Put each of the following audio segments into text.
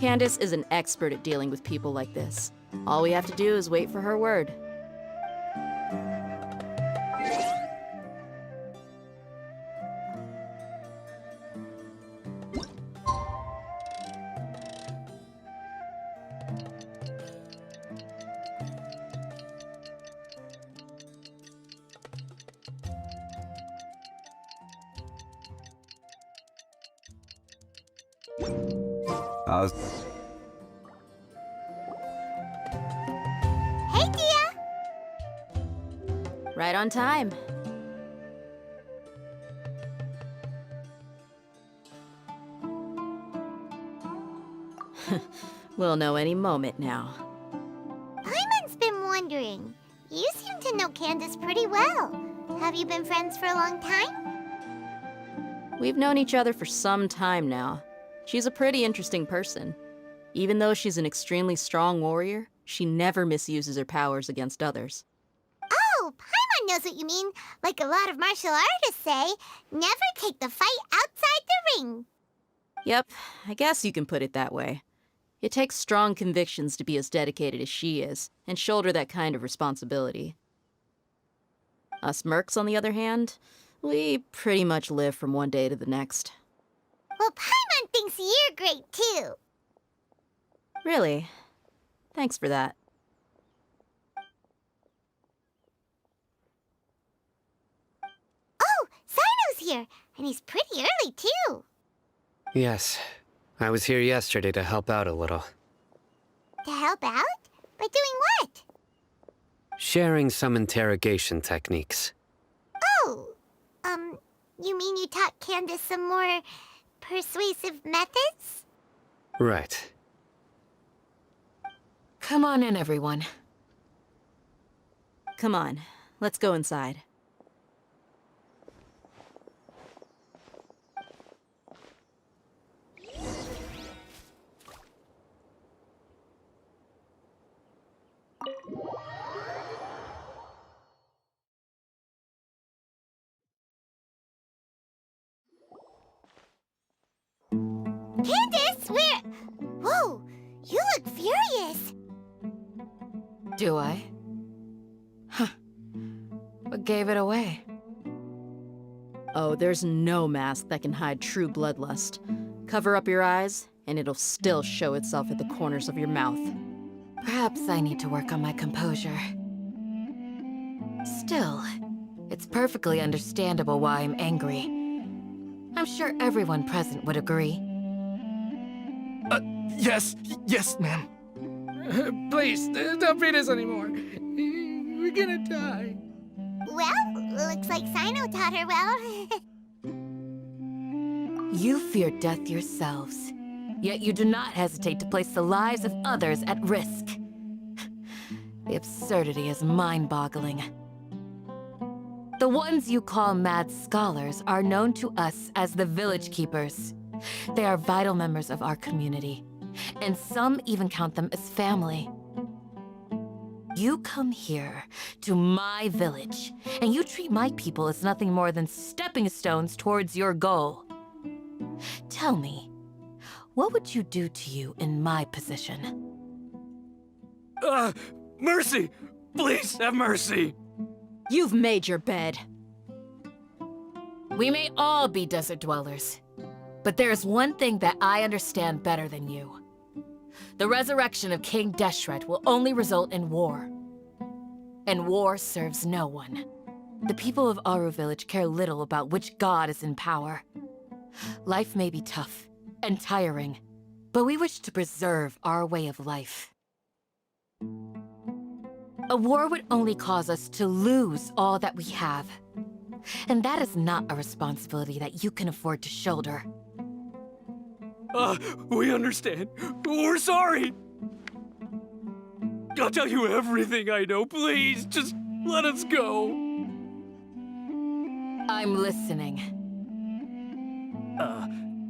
Candace is an expert at dealing with people like this. All we have to do is wait for her word. Hey, Dia! Right on time. We'll know any moment now. Paimon's been wondering. You seem to know Candace pretty well. Have you been friends for a long time? We've known each other for some time now. She's a pretty interesting person. Even though she's an extremely strong warrior, she never misuses her powers against others. Oh, Paimon knows what you mean. Like a lot of martial artists say, never take the fight outside the ring. Yep, I guess you can put it that way. It takes strong convictions to be as dedicated as she is, and shoulder that kind of responsibility. Us mercs, on the other hand, we pretty much live from one day to the next. Well, Paimon thinks you're great, too. Really? Thanks for that. Oh, Sino's here, and he's pretty early, too. Yes. I was here yesterday to help out a little. To help out? By doing what? Sharing some interrogation techniques. Oh, you mean you taught Candace some more persuasive methods? Right. Come on in, everyone. Come on, let's go inside. Candace, where... Whoa, you look furious. Do I? Huh. What gave it away? Oh, there's no mask that can hide true bloodlust. Cover up your eyes, and it'll still show itself at the corners of your mouth. Perhaps I need to work on my composure. Still, it's perfectly understandable why I'm angry. I'm sure everyone present would agree. Yes, ma'am. Please, don't beat us anymore. We're gonna die. Well, looks like Sino taught her well. You fear death yourselves, yet you do not hesitate to place the lives of others at risk. The absurdity is mind-boggling. The ones you call mad scholars are known to us as the Village Keepers. They are vital members of our community, and some even count them as family. You come here to my village, and you treat my people as nothing more than stepping stones towards your goal. Tell me, what would you do to you in my position? Mercy! Please, have mercy! You've made your bed. We may all be desert dwellers, but there's one thing that I understand better than you. The resurrection of King Deshret will only result in war. And war serves no one. The people of Aru Village care little about which god is in power. Life may be tough and tiring, but we wish to preserve our way of life. A war would only cause us to lose all that we have. And that is not a responsibility that you can afford to shoulder. We understand. We're sorry. I'll tell you everything I know. Please, just let us go. I'm listening.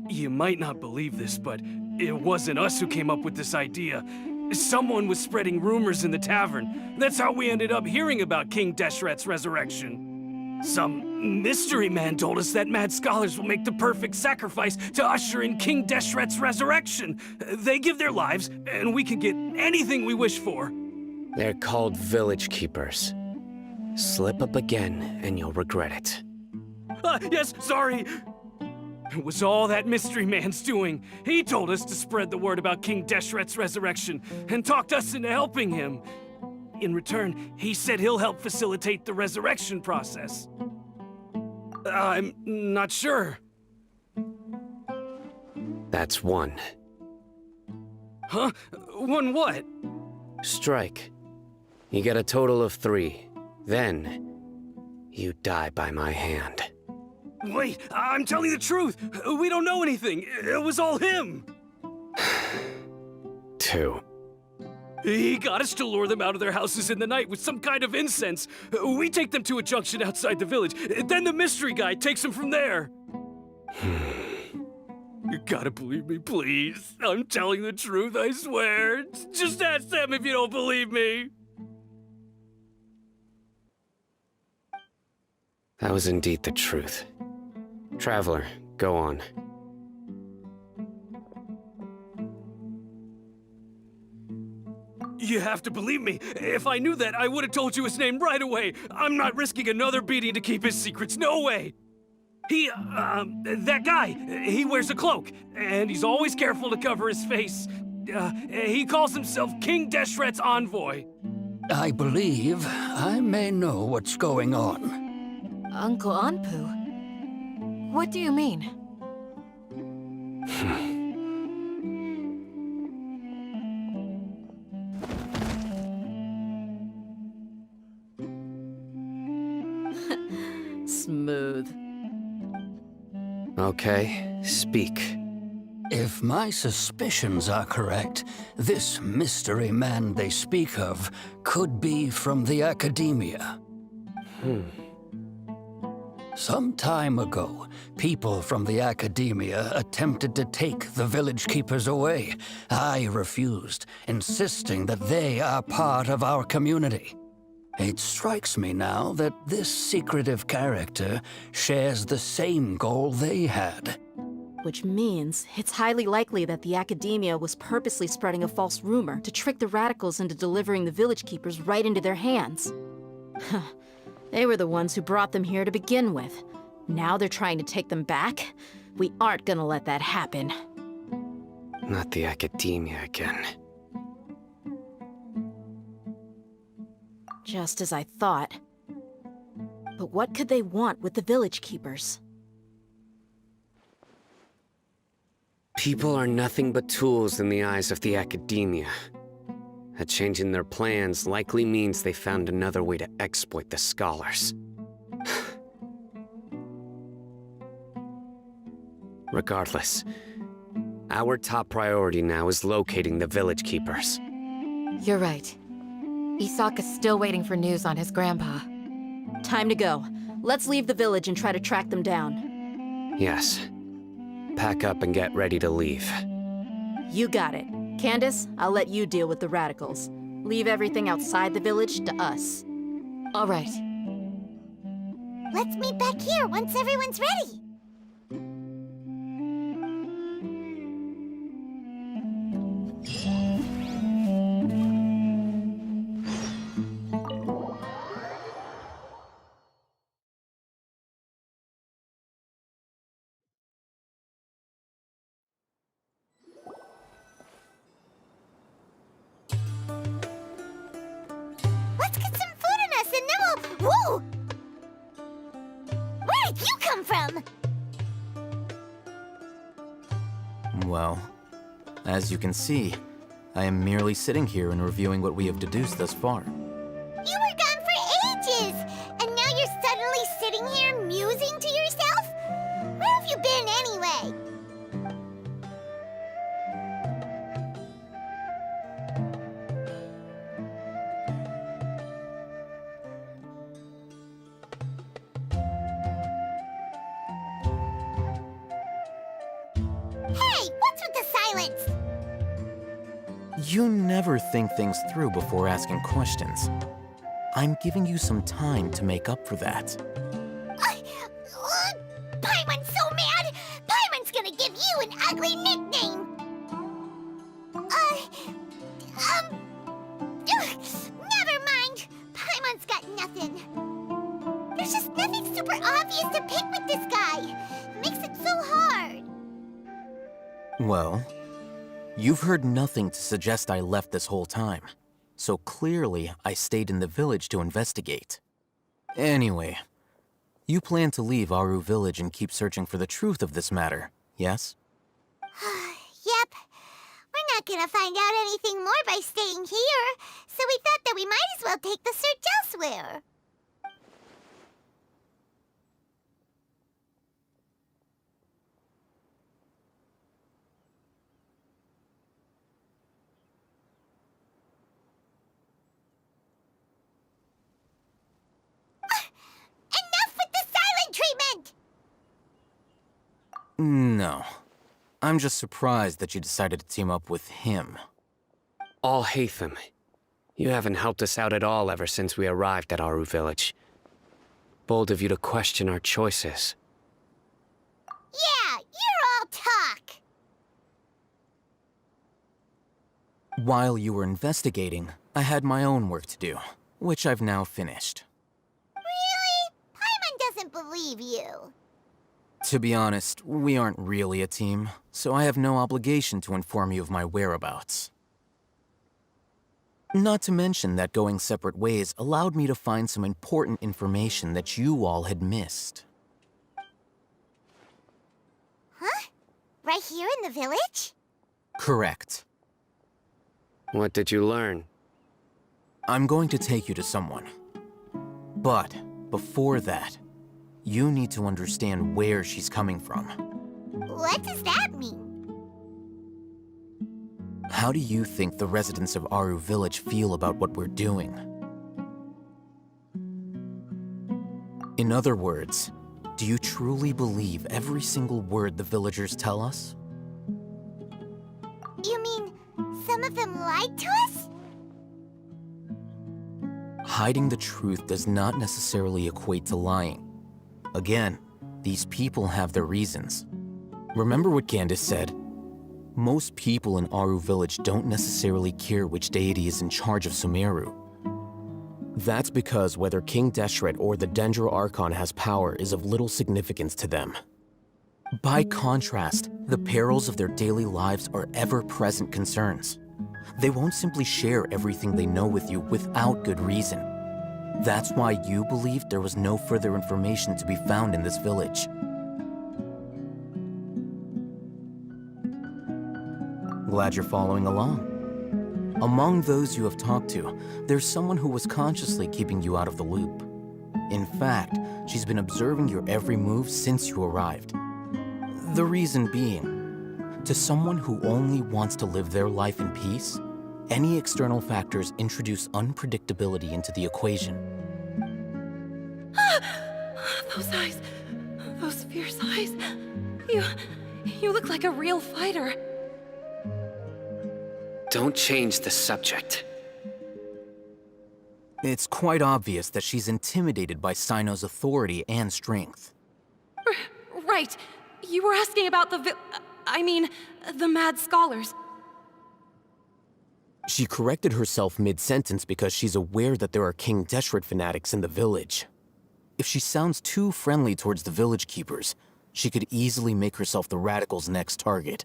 You might not believe this, but it wasn't us who came up with this idea. Someone was spreading rumors in the tavern. That's how we ended up hearing about King Deshret's resurrection. Some mystery man told us that mad scholars will make the perfect sacrifice to usher in King Deshret's resurrection. They give their lives, and we can get anything we wish for. They're called Village Keepers. Slip up again, and you'll regret it. Yes, sorry. It was all that mystery man's doing. He told us to spread the word about King Deshret's resurrection, and talked us into helping him. In return, he said he'll help facilitate the resurrection process. I'm not sure. That's one. Huh? One what? Strike. You get a total of 3. Then, you die by my hand. Wait, I'm telling the truth. We don't know anything. It was all him. 2. He got us to lure them out of their houses in the night with some kind of incense. We take them to a junction outside the village. Then the mystery guy takes them from there. You gotta believe me, please. I'm telling the truth, I swear. Just ask them if you don't believe me. That was indeed the truth. Traveler, go on. You have to believe me. If I knew that, I would have told you his name right away. I'm not risking another beating to keep his secrets. No way. That guy, he wears a cloak, and he's always careful to cover his face. He calls himself King Deshret's envoy. I believe I may know what's going on. Uncle Anpu? What do you mean? Smooth. Okay, speak. If my suspicions are correct, this mystery man they speak of could be from the Academia. Some time ago, people from the Academia attempted to take the Village Keepers away. I refused, insisting that they are part of our community. It strikes me now that this secretive character shares the same goal they had. Which means it's highly likely that the Academia was purposely spreading a false rumor to trick the radicals into delivering the Village Keepers right into their hands. They were the ones who brought them here to begin with. Now they're trying to take them back? We aren't gonna let that happen. Not the Academia again. Just as I thought. But what could they want with the Village Keepers? People are nothing but tools in the eyes of the Academia. A change in their plans likely means they found another way to exploit the scholars. Regardless, our top priority now is locating the Village Keepers. You're right. Isaka's still waiting for news on his grandpa. Time to go. Let's leave the village and try to track them down. Yes. Pack up and get ready to leave. You got it. Candace, I'll let you deal with the radicals. Leave everything outside the village to us. All right. Let's meet back here once everyone's ready. Let's get some food in us and then we'll... Whoa! Where did you come from? Well, as you can see, I am merely sitting here and reviewing what we have deduced thus far. You were gone for ages! And now you're suddenly sitting here musing to yourself? Where have you been anyway? Hey, what's with the silence? You never think things through before asking questions. I'm giving you some time to make up for that. you an ugly nickname! Never mind. Paimon's got nothing. There's just nothing super obvious to pick with this guy. It makes it so hard. Well, you've heard nothing to suggest I left this whole time. So clearly, I stayed in the village to investigate. Anyway, you plan to leave Aru Village and keep searching for the truth of this matter, yes? Yep. We're not gonna find out anything more by staying here, so we thought that we might as well take the search elsewhere. Enough with the silent treatment! No. I'm just surprised that you decided to team up with him. Alhaitham, you haven't helped us out at all ever since we arrived at Aru Village. Bold of you to question our choices. Yeah, you're all talk. While you were investigating, I had my own work to do, which I've now finished. Really? Paimon doesn't believe you. To be honest, we aren't really a team, so I have no obligation to inform you of my whereabouts. Not to mention that going separate ways allowed me to find some important information that you all had missed. Huh? Right here in the village? Correct. What did you learn? I'm going to take you to someone. But before that, you need to understand where she's coming from. What does that mean? How do you think the residents of Aru Village feel about what we're doing? In other words, do you truly believe every single word the villagers tell us? You mean some of them lied to us? Hiding the truth does not necessarily equate to lying. Again, these people have their reasons. Remember what Gandis said? Most people in Aru Village don't necessarily care which deity is in charge of Sumeru. That's because whether King Deshret or the Dendro Archon has power is of little significance to them. By contrast, the perils of their daily lives are ever-present concerns. They won't simply share everything they know with you without good reason. That's why you believed there was no further information to be found in this village. Glad you're following along. Among those you have talked to, there's someone who was consciously keeping you out of the loop. In fact, she's been observing your every move since you arrived. The reason being, to someone who only wants to live their life in peace, any external factors introduce unpredictability into the equation. Those eyes. Those fierce eyes. You look like a real fighter. Don't change the subject. It's quite obvious that she's intimidated by Sino's authority and strength. Right. You were asking about the Mad Scholars. She corrected herself mid-sentence because she's aware that there are King Deshret fanatics in the village. If she sounds too friendly towards the village keepers, she could easily make herself the radicals' next target.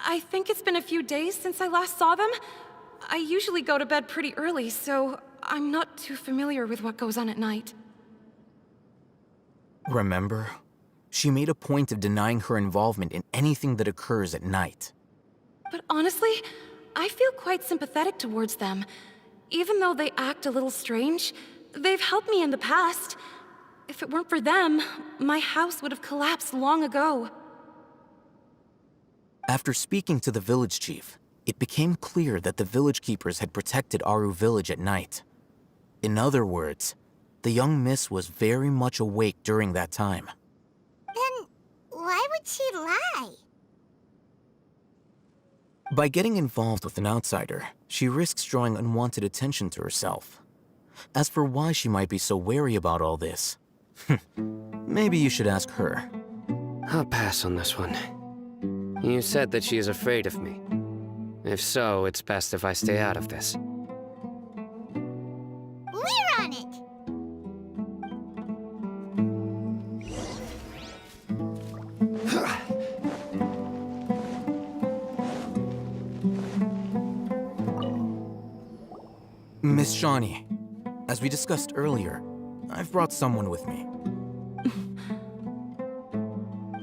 I think it's been a few days since I last saw them. I usually go to bed pretty early, so I'm not too familiar with what goes on at night. Remember? She made a point of denying her involvement in anything that occurs at night. But honestly, I feel quite sympathetic towards them. Even though they act a little strange, they've helped me in the past. If it weren't for them, my house would have collapsed long ago. After speaking to the village chief, it became clear that the village keepers had protected Aru Village at night. In other words, the young miss was very much awake during that time. Then why would she lie? By getting involved with an outsider, she risks drawing unwanted attention to herself. As for why she might be so wary about all this, maybe you should ask her. I'll pass on this one. You said that she is afraid of me. If so, it's best if I stay out of this. We're on it! Miss Shawnee, as we discussed earlier, I've brought someone with me.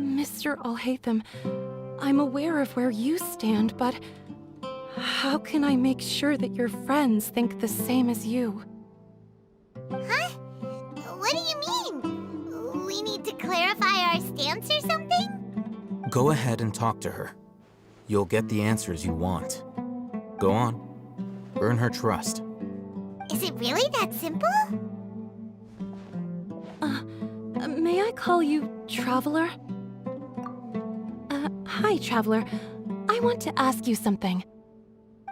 Mr. Alhaitham, I'm aware of where you stand, but how can I make sure that your friends think the same as you? Huh? What do you mean? We need to clarify our stance or something? Go ahead and talk to her. You'll get the answers you want. Go on. Earn her trust. Is it really that simple? May I call you Traveler? Hi, Traveler. I want to ask you something.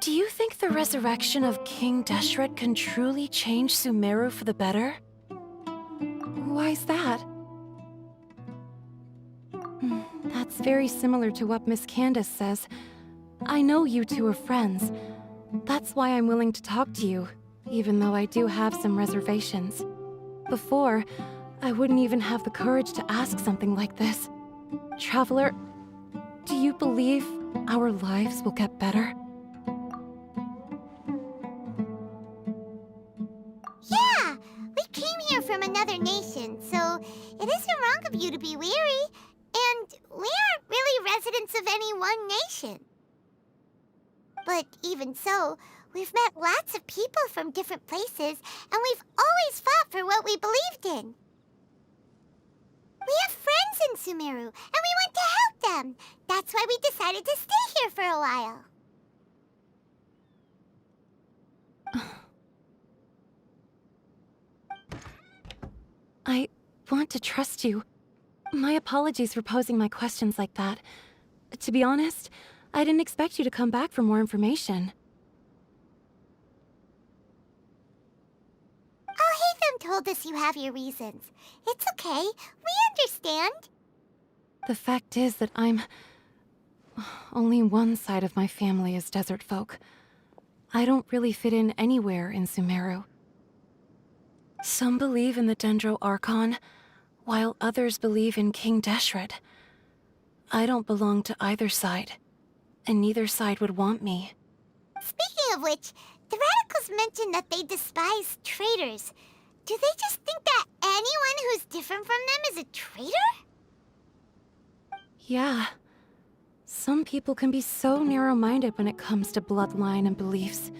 Do you think the resurrection of King Deshret can truly change Sumeru for the better? Why's that? That's very similar to what Miss Candace says. I know you two are friends. That's why I'm willing to talk to you, even though I do have some reservations. Before, I wouldn't even have the courage to ask something like this. Traveler, do you believe our lives will get better? Yeah! We came here from another nation, so it isn't wrong of you to be weary. And we aren't really residents of any one nation. But even so, we've met lots of people from different places, and we've always fought for what we believed in. We have friends in Sumeru, and we want to help them. That's why we decided to stay here for a while. I want to trust you. My apologies for posing my questions like that. To be honest, I didn't expect you to come back for more information. Alhaitham told us you have your reasons. It's okay. We understand. The fact is that only one side of my family is desert folk. I don't really fit in anywhere in Sumeru. Some believe in the Dendro Archon, while others believe in King Deshret. I don't belong to either side, and neither side would want me. Speaking of which, the Radicals mentioned that they despise traitors. Do they just think that anyone who's different from them is a traitor? Yeah. Some people can be so narrow-minded when it comes to bloodline and beliefs.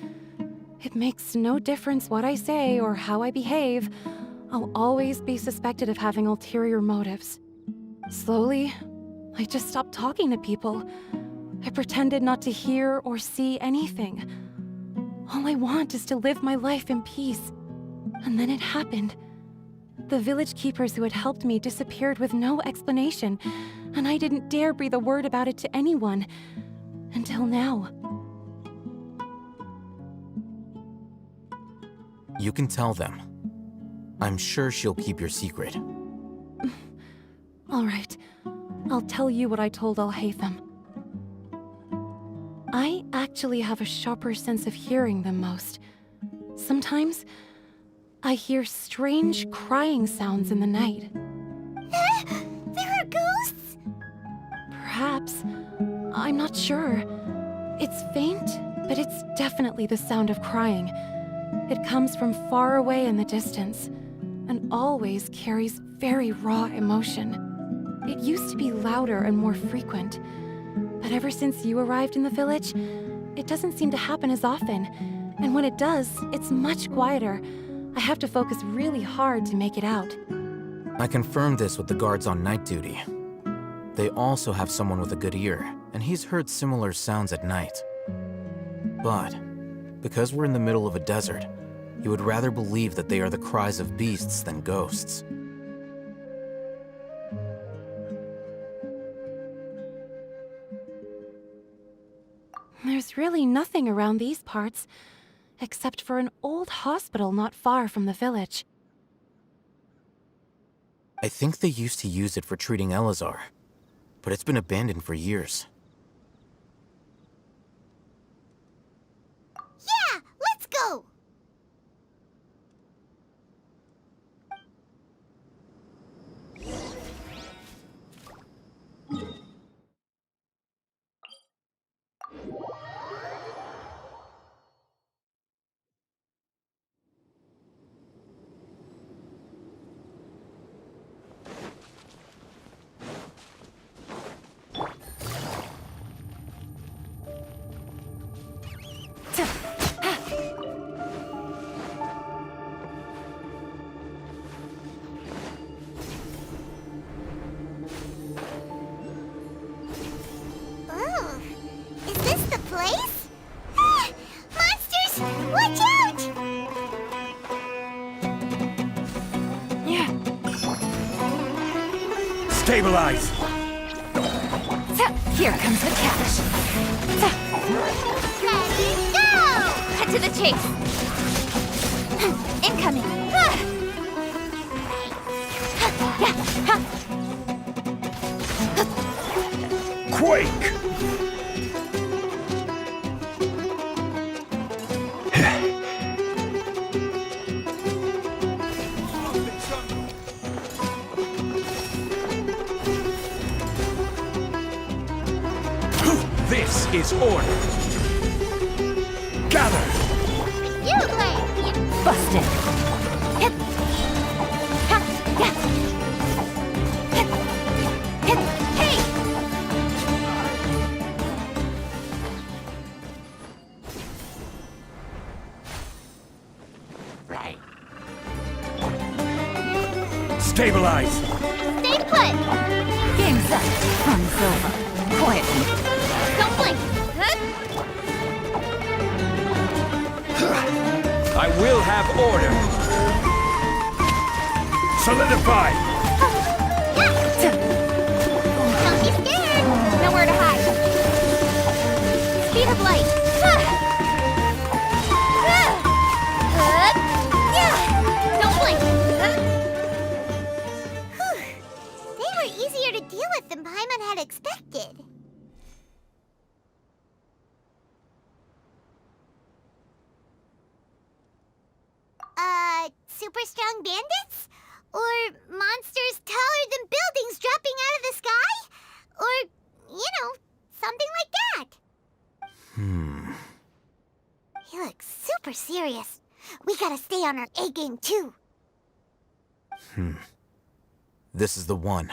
It makes no difference what I say or how I behave. I'll always be suspected of having ulterior motives. Slowly, I just stopped talking to people. I pretended not to hear or see anything. All I want is to live my life in peace. And then it happened. The village keepers who had helped me disappeared with no explanation, and I didn't dare breathe a word about it to anyone. Until now. You can tell them. I'm sure she'll keep your secret. All right. I'll tell you what I told Alhaitham. I actually have a sharper sense of hearing than most. Sometimes, I hear strange crying sounds in the night. There are ghosts? Perhaps. I'm not sure. It's faint, but it's definitely the sound of crying. It comes from far away in the distance, and always carries very raw emotion. It used to be louder and more frequent, but ever since you arrived in the village, it doesn't seem to happen as often, and when it does, it's much quieter. I have to focus really hard to make it out. I confirmed this with the guards on night duty. They also have someone with a good ear, and he's heard similar sounds at night. But, because we're in the middle of a desert, he would rather believe that they are the cries of beasts than ghosts. There's really nothing around these parts, except for an old hospital not far from the village. I think they used to use it for treating Elazar, but it's been abandoned for years. Stabilize! Here comes the catch. Ready, go! Cut to the chase. Incoming. Quake! This is order. Gather! You play! Busted. Hit. Ha. Yeah. Hit. Hit. Hey! Stabilize! Stay put! Game's up. Run's over. Quietly. Don't blink! I will have order. Solidify! Don't be scared! Nowhere to hide. Speed of light. Don't blink! They were easier to deal with than Paimon had expected. Super strong bandits? Or monsters taller than buildings dropping out of the sky? Or, something like that. He looks super serious. We gotta stay on our A game, too. This is the one.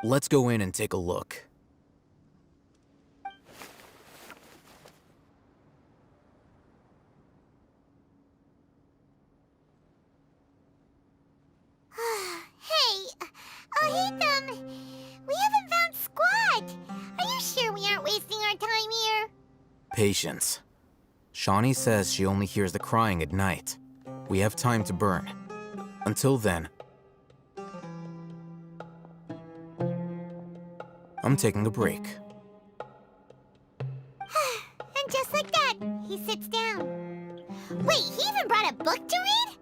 Let's go in and take a look. Hey, Ohitham, we haven't found Squat. Are you sure we aren't wasting our time here? Patience. Shawnee says she only hears the crying at night. We have time to burn. Until then, I'm taking a break. And just like that, he sits down. Wait, he even brought a book to read?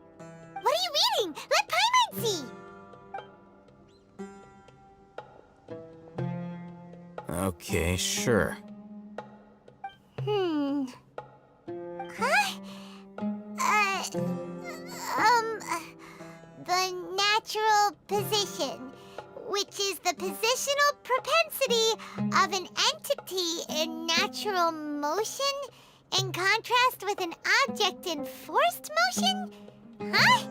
What are you reading? Let Paimon see! Okay, sure. Huh? The natural position, which is the positional propensity of an entity in natural motion in contrast with an object in forced motion? Huh?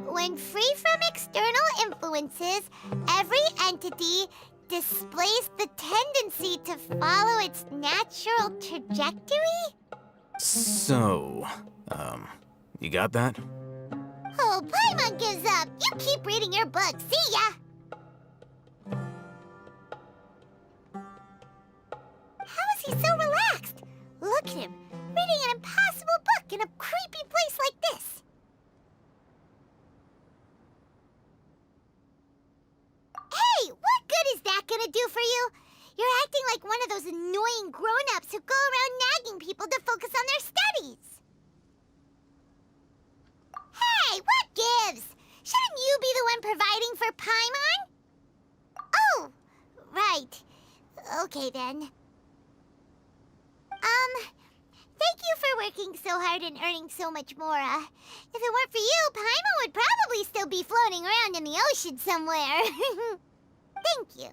When free from external influences, every entity displays the tendency to follow its natural trajectory? So, you got that? Oh, Paimon gives up. You keep reading your book. See ya! How is he so relaxed? Look at him, reading an impossible book in a creepy place like this. Hey, what good is that gonna do for you? You're acting like one of those annoying grown-ups who go around nagging people to focus on their studies. Hey, what gives? Shouldn't you be the one providing for Paimon? Oh, right. Okay, then. Thank you for working so hard and earning so much more. If it weren't for you, Paimon would probably still be floating around in the ocean somewhere. Thank you.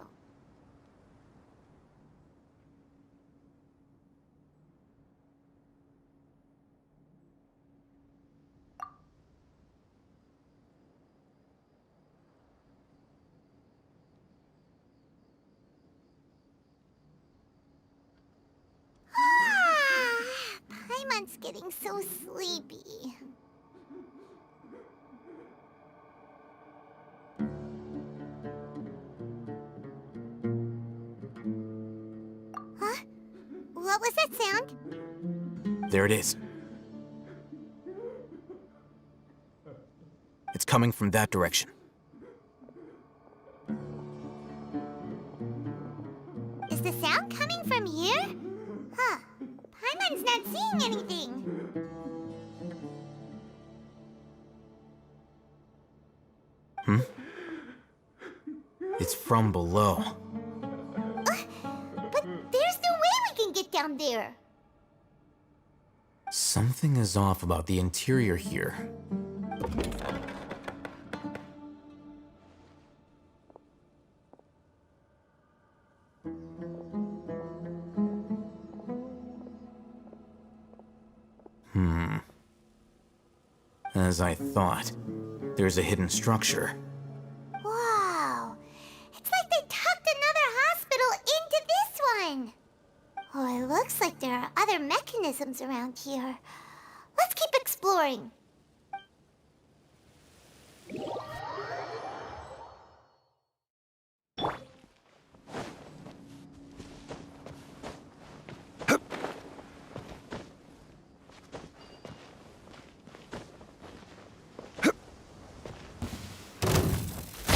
Paimon's getting so sleepy. What was that sound? There it is. It's coming from that direction. Is the sound coming from here? Huh. Paimon's not seeing anything. It's from below. But there's no way we can get down there. Something is off about the interior here. As I thought, there's a hidden structure. Wow. It's like they tucked another hospital into this one. Oh, it looks like there are other mechanisms around here. Let's keep exploring.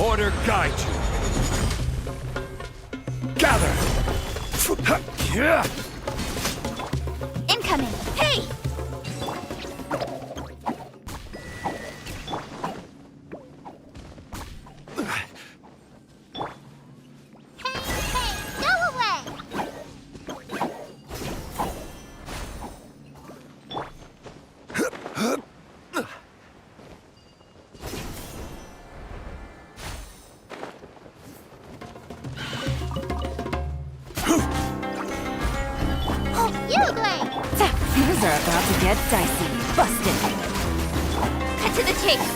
Order guide you. Gather. Incoming. Hey! Hey, go away! Things are about to get dicey. Busted. Cut to the chase.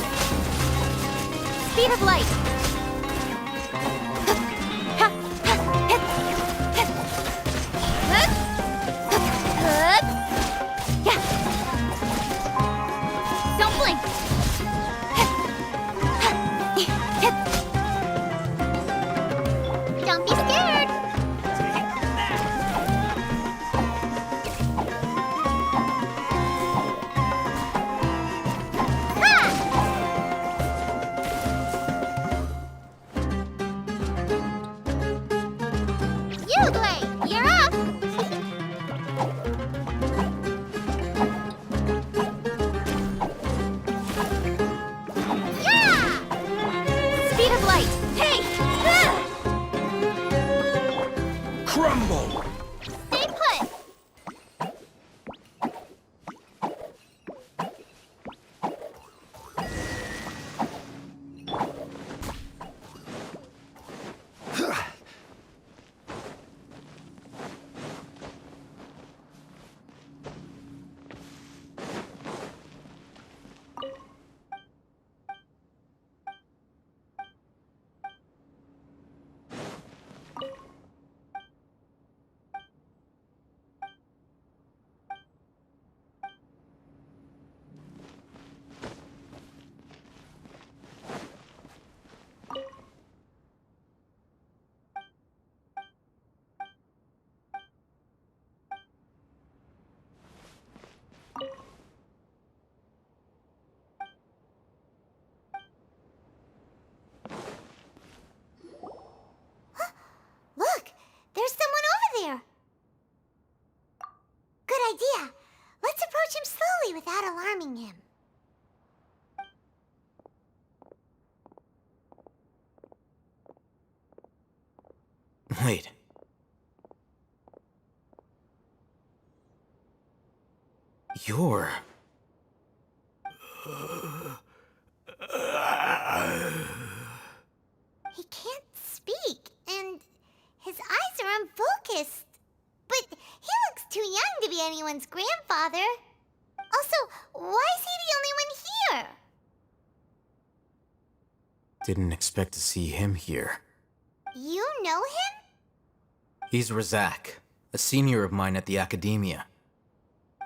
Speed of light. Don't blink. Don't be scared. Yugli, you're up! Yeah! Speed of light! Hey! Crumble. Stay put! Look! There's someone over there! Good idea! Let's approach him slowly without alarming him. Wait. You're... He can't speak, and his eyes are unfocused. But he looks too young to be anyone's grandfather. Also, why is he the only one here? Didn't expect to see him here. You know him? He's Razak, a senior of mine at the Academia.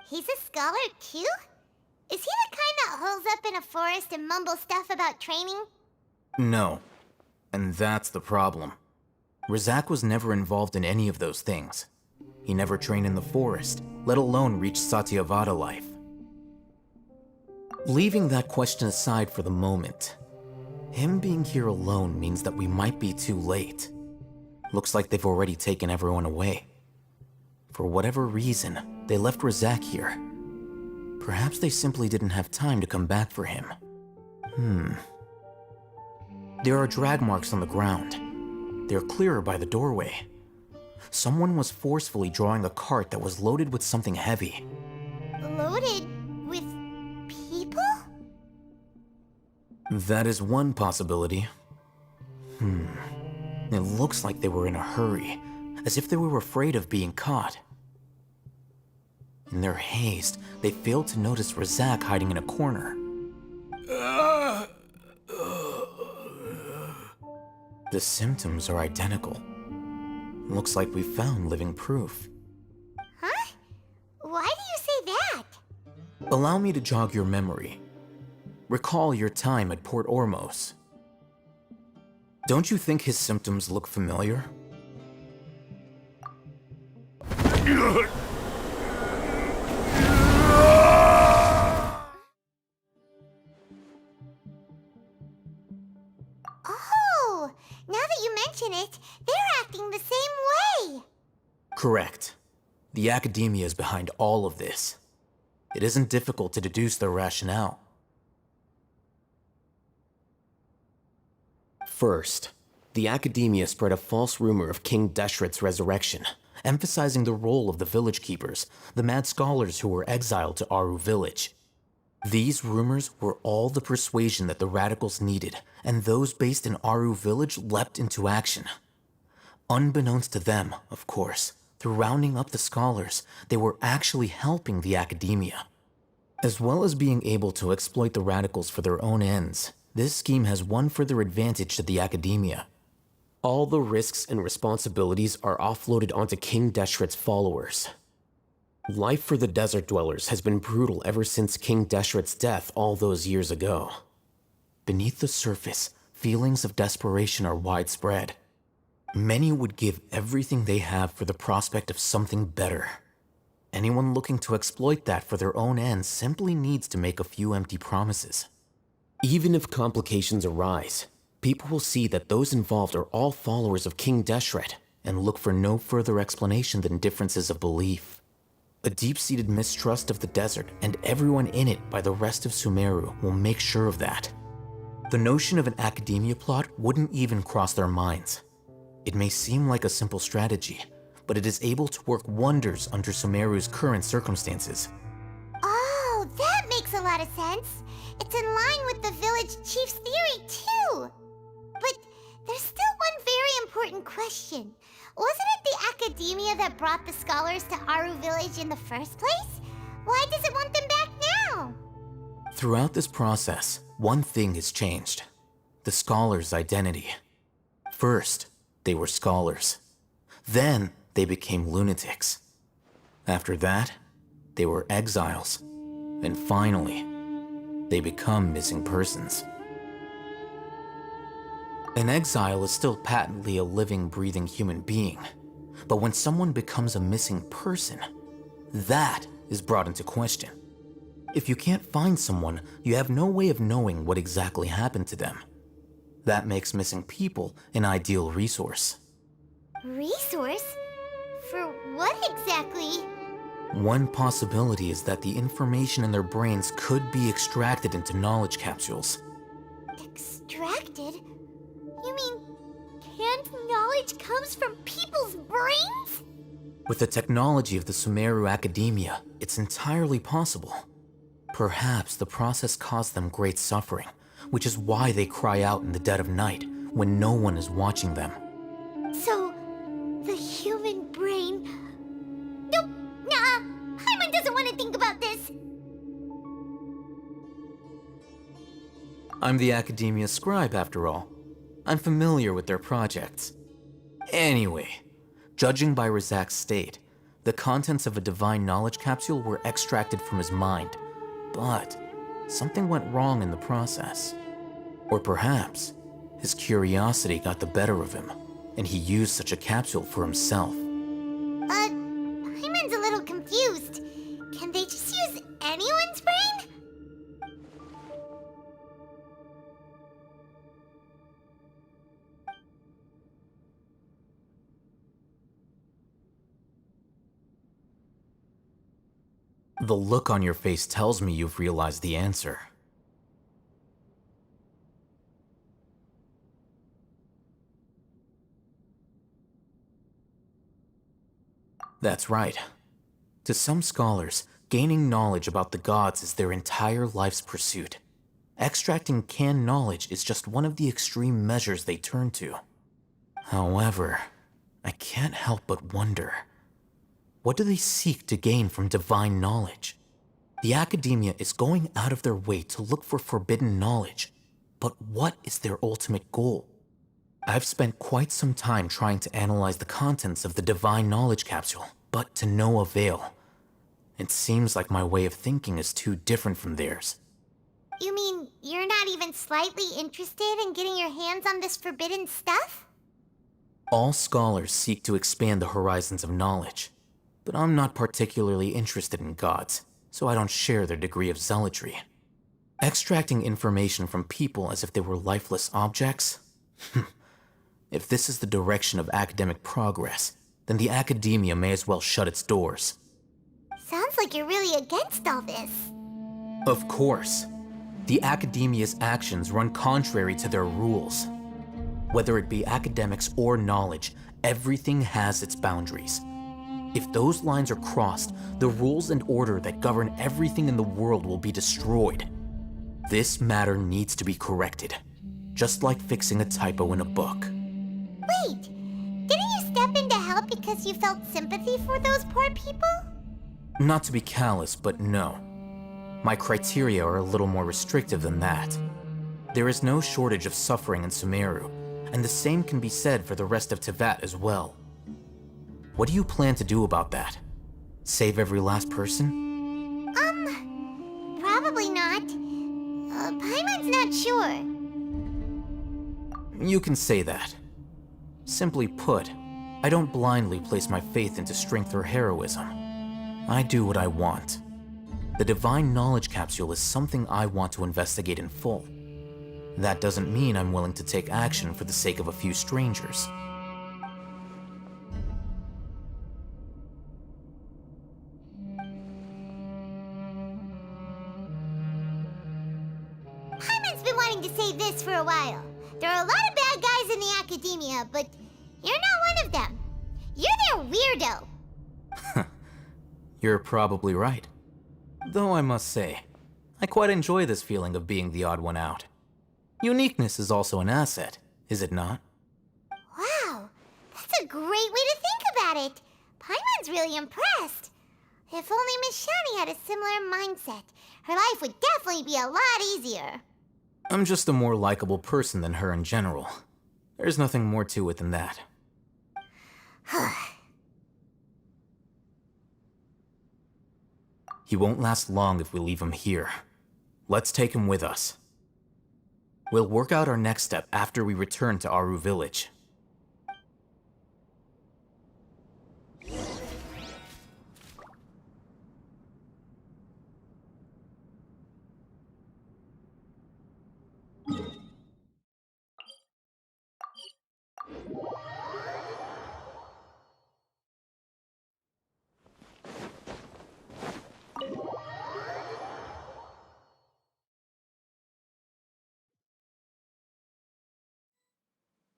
He's a scholar too? Is he the kind that holes up in a forest and mumbles stuff about training? No. And that's the problem. Razak was never involved in any of those things. He never trained in the forest, let alone reach Satyavada life. Leaving that question aside for the moment, him being here alone means that we might be too late. Looks like they've already taken everyone away. For whatever reason, they left Razak here. Perhaps they simply didn't have time to come back for him. There are drag marks on the ground. They're clearer by the doorway. Someone was forcefully drawing a cart that was loaded with something heavy. Loaded with people? That is one possibility. It looks like they were in a hurry, as if they were afraid of being caught. In their haste, they failed to notice Razak hiding in a corner. The symptoms are identical. Looks like we found living proof. Huh? Why do you say that? Allow me to jog your memory. Recall your time at Port Ormos. Don't you think his symptoms look familiar? Oh, now that you mention it, they're acting the same way. Correct. The Academia is behind all of this. It isn't difficult to deduce their rationale. First, the Academia spread a false rumor of King Deshret's resurrection, emphasizing the role of the village keepers, the mad scholars who were exiled to Aru village. These rumors were all the persuasion that the radicals needed, and those based in Aru village leapt into action. Unbeknownst to them, of course, through rounding up the scholars, they were actually helping the Academia. As well as being able to exploit the radicals for their own ends, this scheme has one further advantage to the Academia. All the risks and responsibilities are offloaded onto King Deshret's followers. Life for the desert dwellers has been brutal ever since King Deshret's death all those years ago. Beneath the surface, feelings of desperation are widespread. Many would give everything they have for the prospect of something better. Anyone looking to exploit that for their own ends simply needs to make a few empty promises. Even if complications arise, people will see that those involved are all followers of King Deshret, and look for no further explanation than differences of belief. A deep-seated mistrust of the desert and everyone in it by the rest of Sumeru will make sure of that. The notion of an Academia plot wouldn't even cross their minds. It may seem like a simple strategy, but it is able to work wonders under Sumeru's current circumstances. Oh, that makes a lot of sense. It's in line with the village chief's theory, too. But there's still one very important question. Wasn't it the Academia that brought the scholars to Aru village in the first place? Why does it want them back now? Throughout this process, one thing has changed. The scholars' identity. First, they were scholars. Then, they became lunatics. After that, they were exiles. And finally, they become missing persons. An exile is still patently a living, breathing human being. But when someone becomes a missing person, that is brought into question. If you can't find someone, you have no way of knowing what exactly happened to them. That makes missing people an ideal resource. Resource? For what exactly? One possibility is that the information in their brains could be extracted into knowledge capsules. Extracted? You mean canned knowledge comes from people's brains? With the technology of the Sumeru Academia, it's entirely possible. Perhaps the process caused them great suffering, which is why they cry out in the dead of night when no one is watching them. So, the human brain... Nope, nah, Paimon doesn't want to think about this. I'm the Academia scribe, after all. I'm familiar with their projects. Anyway, judging by Razak's state, the contents of a divine knowledge capsule were extracted from his mind, but something went wrong in the process. Or perhaps, his curiosity got the better of him, and he used such a capsule for himself. The look on your face tells me you've realized the answer. That's right. To some scholars, gaining knowledge about the gods is their entire life's pursuit. Extracting canned knowledge is just one of the extreme measures they turn to. However, I can't help but wonder, what do they seek to gain from divine knowledge? The academia is going out of their way to look for forbidden knowledge, but what is their ultimate goal? I've spent quite some time trying to analyze the contents of the divine knowledge capsule, but to no avail. It seems like my way of thinking is too different from theirs. You mean you're not even slightly interested in getting your hands on this forbidden stuff? All scholars seek to expand the horizons of knowledge, but I'm not particularly interested in gods, so I don't share their degree of zealotry. Extracting information from people as if they were lifeless objects? If this is the direction of academic progress, then the academia may as well shut its doors. Sounds like you're really against all this. Of course. The academia's actions run contrary to their rules. Whether it be academics or knowledge, everything has its boundaries. If those lines are crossed, the rules and order that govern everything in the world will be destroyed. This matter needs to be corrected, just like fixing a typo in a book. Wait, didn't you step in to help because you felt sympathy for those poor people? Not to be callous, but no. My criteria are a little more restrictive than that. There is no shortage of suffering in Sumeru, and the same can be said for the rest of Teyvat as well. What do you plan to do about that? Save every last person? Probably not. Paimon's not sure. You can say that. Simply put, I don't blindly place my faith into strength or heroism. I do what I want. The Divine Knowledge Capsule is something I want to investigate in full. That doesn't mean I'm willing to take action for the sake of a few strangers. Paimon's been wanting to say this for a while. There are a lot of bad guys in the academia, but you're not one of them. You're their weirdo. You're probably right. Though I must say, I quite enjoy this feeling of being the odd one out. Uniqueness is also an asset, is it not? Wow, that's a great way to think about it. Paimon's really impressed. If only Miss Shani had a similar mindset, her life would definitely be a lot easier. I'm just a more likable person than her in general. There's nothing more to it than that. He won't last long if we leave him here. Let's take him with us. We'll work out our next step after we return to Aru Village.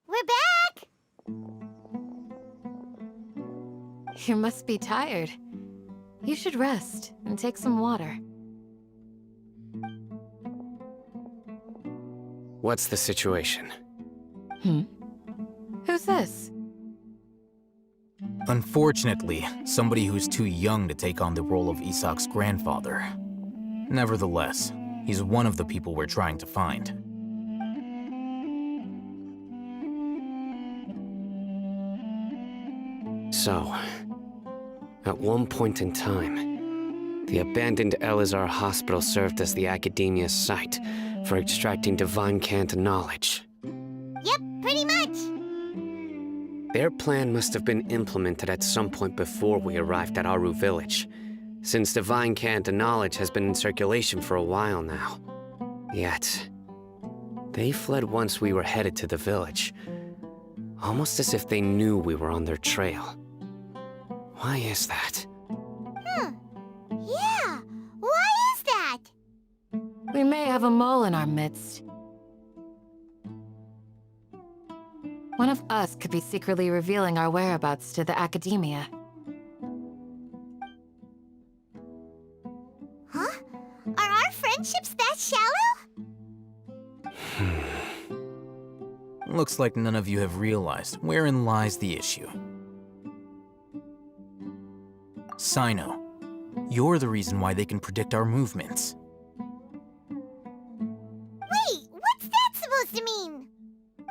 We're back! You must be tired. You should rest and take some water. What's the situation? Who's this? Unfortunately, somebody who's too young to take on the role of Isak's grandfather. Nevertheless, he's one of the people we're trying to find. So, at one point in time, the abandoned Elazar Hospital served as the Academia's site for extracting divine canned knowledge. Yep, pretty much. Their plan must have been implemented at some point before we arrived at Aru Village, since divine canned knowledge has been in circulation for a while now. Yet, they fled once we were headed to the village, almost as if they knew we were on their trail. Why is that? Yeah, have a mole in our midst. One of us could be secretly revealing our whereabouts to the Academia. Huh? Are our friendships that shallow? Looks like none of you have realized wherein lies the issue. Sino, you're the reason why they can predict our movements. Wait, what's that supposed to mean?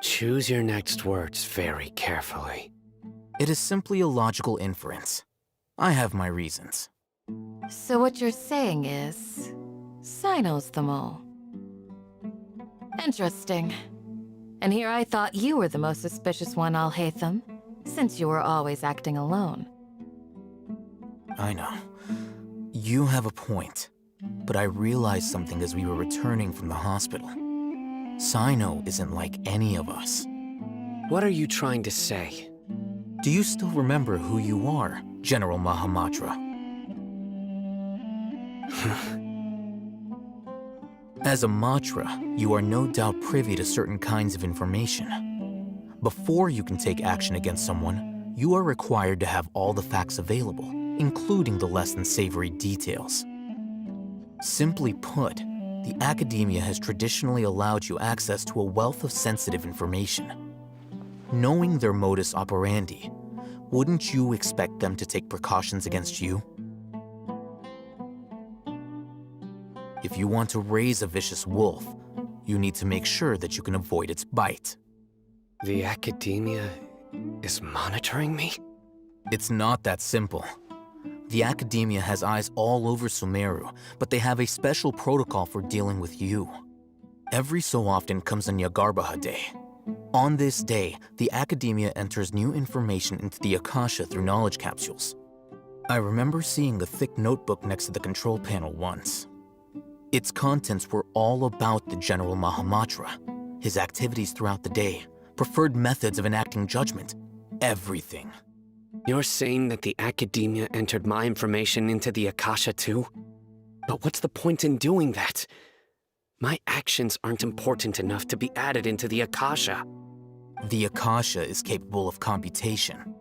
Choose your next words very carefully. It is simply a logical inference. I have my reasons. So what you're saying is, Sino's the mole. Interesting. And here I thought you were the most suspicious one, Alhaitham, since you were always acting alone. I know. You have a point. But I realized something as we were returning from the hospital. Sino isn't like any of us. What are you trying to say? Do you still remember who you are, General Mahamatra? As a Matra, you are no doubt privy to certain kinds of information. Before you can take action against someone, you are required to have all the facts available, including the less than savory details. Simply put, the Academia has traditionally allowed you access to a wealth of sensitive information. Knowing their modus operandi, wouldn't you expect them to take precautions against you? If you want to raise a vicious wolf, you need to make sure that you can avoid its bite. The Academia is monitoring me? It's not that simple. The Academia has eyes all over Sumeru, but they have a special protocol for dealing with you. Every so often comes a Nyagarbaha Day. On this day, the Academia enters new information into the Akasha through knowledge capsules. I remember seeing a thick notebook next to the control panel once. Its contents were all about the General Mahamatra, his activities throughout the day, preferred methods of enacting judgment, everything. You're saying that the Academia entered my information into the Akasha too? But what's the point in doing that? My actions aren't important enough to be added into the Akasha. The Akasha is capable of computation.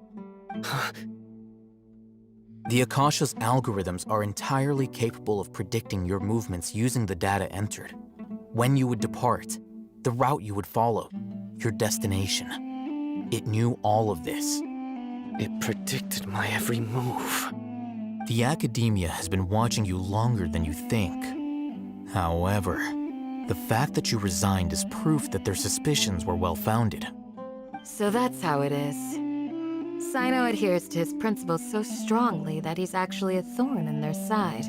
The Akasha's algorithms are entirely capable of predicting your movements using the data entered. When you would depart, the route you would follow, your destination. It knew all of this. It predicted my every move. The Academia has been watching you longer than you think. However, the fact that you resigned is proof that their suspicions were well-founded. So that's how it is. Sino adheres to his principles so strongly that he's actually a thorn in their side.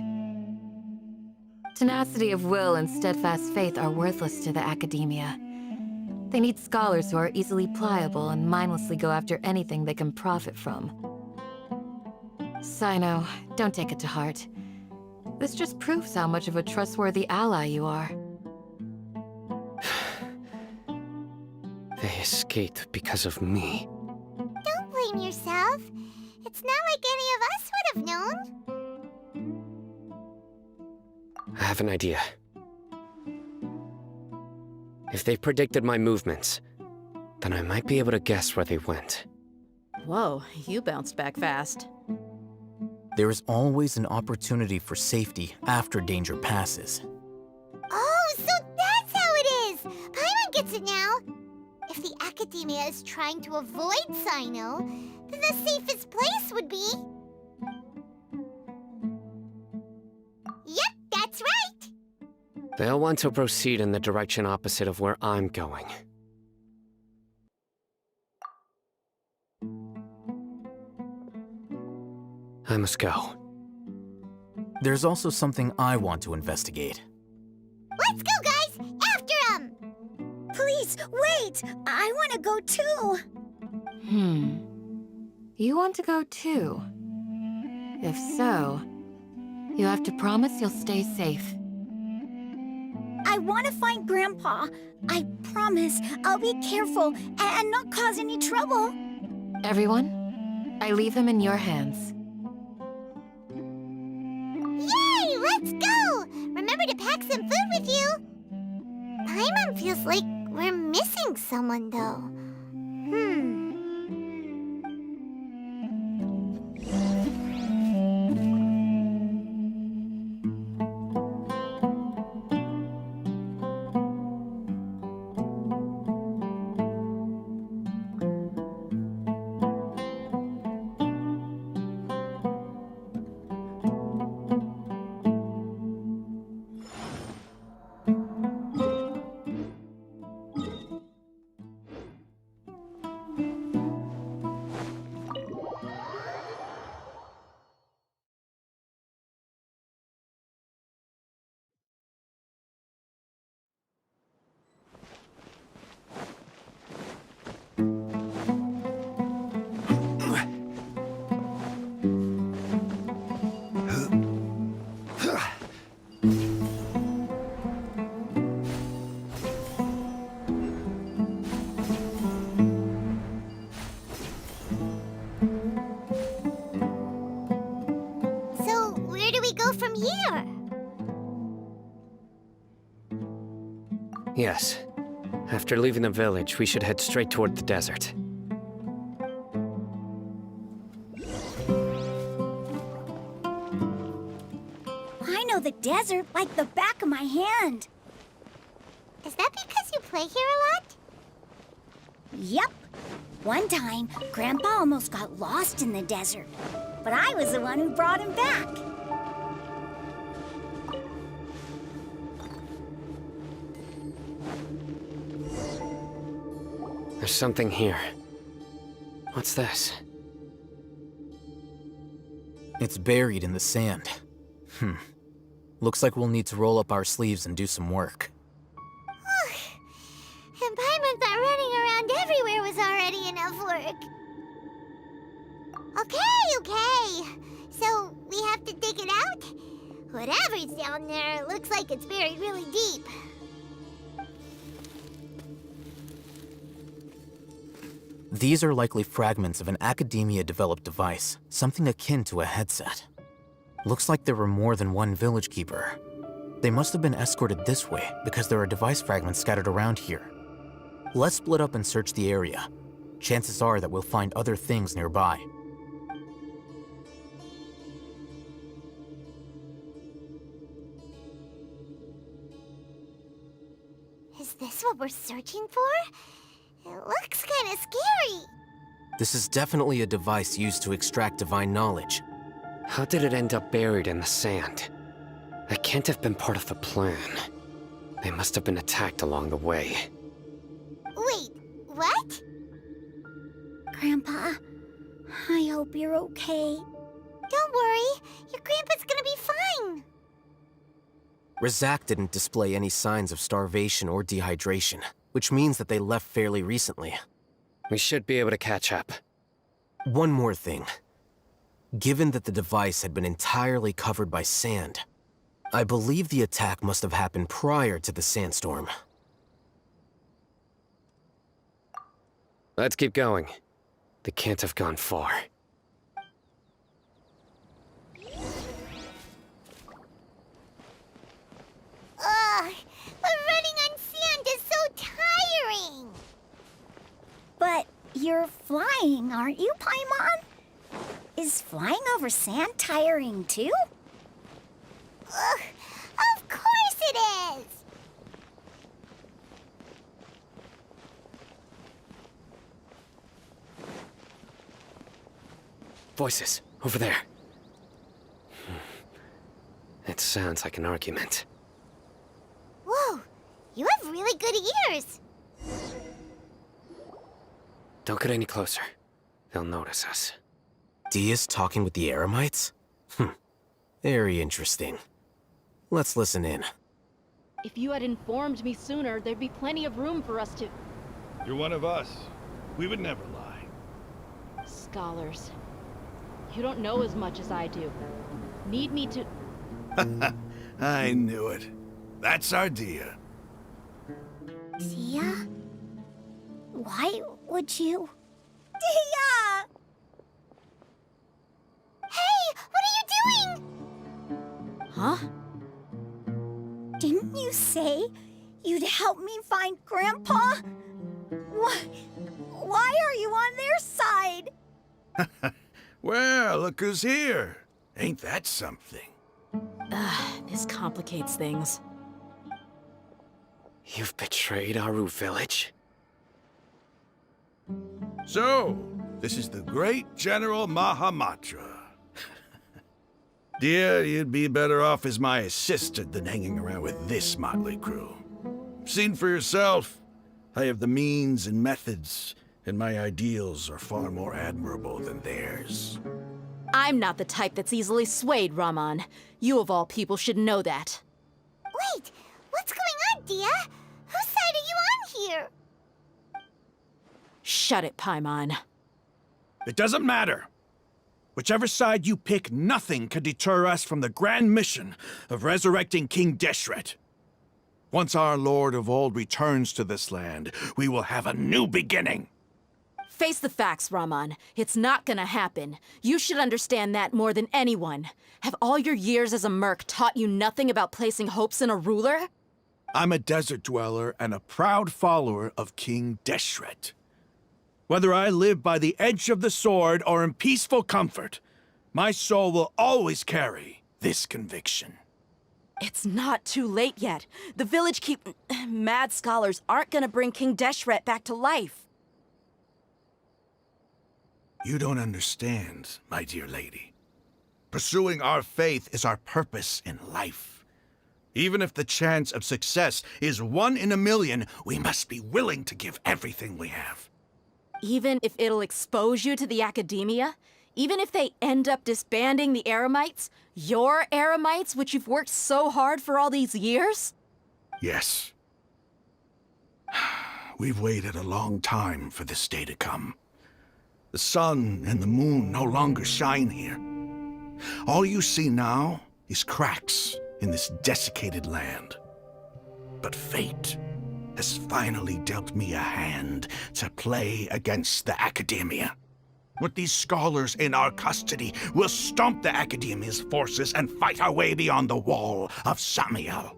Tenacity of will and steadfast faith are worthless to the Academia. They need scholars who are easily pliable and mindlessly go after anything they can profit from. Sino, don't take it to heart. This just proves how much of a trustworthy ally you are. They escaped because of me. Don't blame yourself. It's not like any of us would have known. I have an idea. If they predicted my movements, then I might be able to guess where they went. Whoa, you bounced back fast. There is always an opportunity for safety after danger passes. Oh, so that's how it is! Paimon gets it now. If the Academia is trying to avoid Sino, then the safest place would be... Yep, that's right! They'll want to proceed in the direction opposite of where I'm going. I must go. There's also something I want to investigate. Let's go, guys! After him! Please, wait! I want to go too! You want to go too? If so, you have to promise you'll stay safe. I want to find Grandpa. I promise I'll be careful and not cause any trouble. Everyone, I leave him in your hands. Yay! Let's go! Remember to pack some food with you. Paimon feels like we're missing someone, though. So, where do we go from here? Yes. After leaving the village, we should head straight toward the desert. I know the desert like the back of my hand. Is that because you play here a lot? Yep. One time, Grandpa almost got lost in the desert, but I was the one who brought him back. There's something here. What's this? It's buried in the sand. Looks like we'll need to roll up our sleeves and do some work. And Paimon thought running around everywhere was already enough work. Okay. So, we have to dig it out? Whatever's down there looks like it's buried really deep. These are likely fragments of an Academia-developed device, something akin to a headset. Looks like there were more than one village keeper. They must have been escorted this way because there are device fragments scattered around here. Let's split up and search the area. Chances are that we'll find other things nearby. Is this what we're searching for? It looks kind of scary. This is definitely a device used to extract divine knowledge. How did it end up buried in the sand? That can't have been part of the plan. They must have been attacked along the way. Wait, what? Grandpa, I hope you're okay. Don't worry, your grandpa's gonna be fine. Razak didn't display any signs of starvation or dehydration, which means that they left fairly recently. We should be able to catch up. One more thing. Given that the device had been entirely covered by sand, I believe the attack must have happened prior to the sandstorm. Let's keep going. They can't have gone far. Ugh, but running on sand is so tiring. But you're flying, aren't you, Paimon? Is flying over sand tiring too? Ugh, of course it is! Voices, over there. It sounds like an argument. Whoa, you have really good ears. Don't get any closer. They'll notice us. Dia's talking with the Eremites? Very interesting. Let's listen in. If you had informed me sooner, there'd be plenty of room for us to... You're one of us. We would never lie. Scholars. You don't know as much as I do. Need me to... I knew it. That's our Dia. Dia? Why would you... Dia! Hey, what are you doing? Huh? Didn't you say You'd help me find Grandpa? Why are you on their side? Well, look who's here. Ain't that something? This complicates things. You've betrayed Aru Village? So, this is the great General Mahamatra. Dear, you'd be better off as my assistant than hanging around with this motley crew. Seen for yourself. I have the means and methods, and my ideals are far more admirable than theirs. I'm not the type that's easily swayed, Raman. You of all people should know that. Wait, what's going on, Dia? Whose side are you on here? Shut it, Paimon. It doesn't matter. Whichever side you pick, nothing can deter us from the grand mission of resurrecting King Deshret. Once our Lord of Old returns to this land, we will have a new beginning. Face the facts, Raman. It's not gonna happen. You should understand that more than anyone. Have all your years as a merc taught you nothing about placing hopes in a ruler? I'm a desert dweller and a proud follower of King Deshret. Whether I live by the edge of the sword or in peaceful comfort, my soul will always carry this conviction. It's not too late yet. The village mad scholars aren't gonna bring King Deshret back to life. You don't understand, my dear lady. Pursuing our faith is our purpose in life. Even if the chance of success is 1 in a million, we must be willing to give everything we have. Even if it'll expose you to the academia? Even if they end up disbanding the Eremites? Your Eremites, which you've worked so hard for all these years? Yes. We've waited a long time for this day to come. The sun and the moon no longer shine here. All you see now is cracks in this desiccated land. But fate has finally dealt me a hand to play against the Academia. With these scholars in our custody, we'll stomp the Academia's forces and fight our way beyond the wall of Samiel.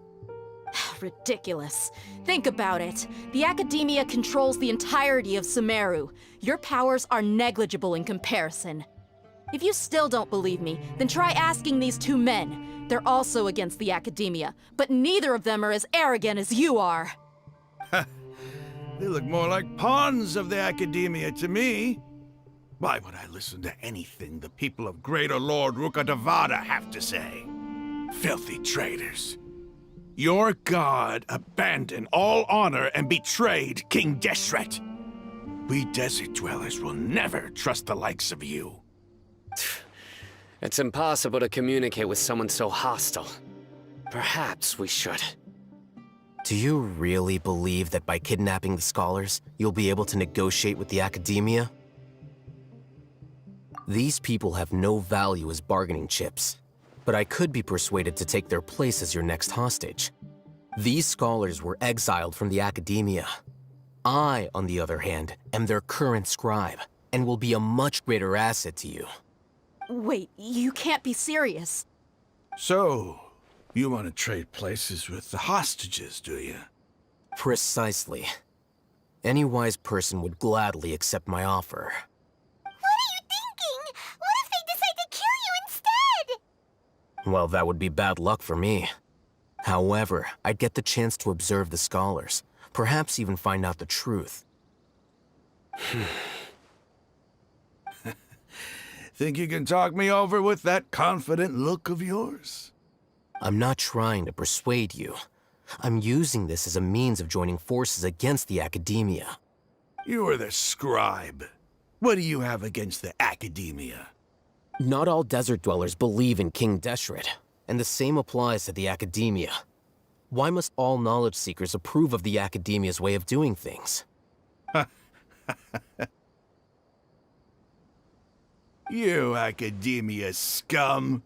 Ridiculous. Think about it. The Academia controls the entirety of Sumeru. Your powers are negligible in comparison. If you still don't believe me, then try asking these 2 men. They're also against the Academia, but neither of them are as arrogant as you are. They look more like pawns of the Academia to me. Why would I listen to anything the people of Greater Lord Rukkhadevada have to say? Filthy traitors. Your god abandoned all honor and betrayed King Deshret. We desert dwellers will never trust the likes of you. It's impossible to communicate with someone so hostile. Perhaps we should. Do you really believe that by kidnapping the scholars, you'll be able to negotiate with the Academia? These people have no value as bargaining chips, but I could be persuaded to take their place as your next hostage. These scholars were exiled from the Academia. I, on the other hand, am their current scribe, and will be a much greater asset to you. Wait, you can't be serious. So, you want to trade places with the hostages, do you? Precisely. Any wise person would gladly accept my offer. What are you thinking? What if they decide to kill you instead? Well, that would be bad luck for me. However, I'd get the chance to observe the scholars, perhaps even find out the truth. Think you can talk me over with that confident look of yours? I'm not trying to persuade you. I'm using this as a means of joining forces against the Academia. You are the scribe. What do you have against the Academia? Not all desert dwellers believe in King Deshret, and the same applies to the Academia. Why must all knowledge seekers approve of the Academia's way of doing things? You Academia scum.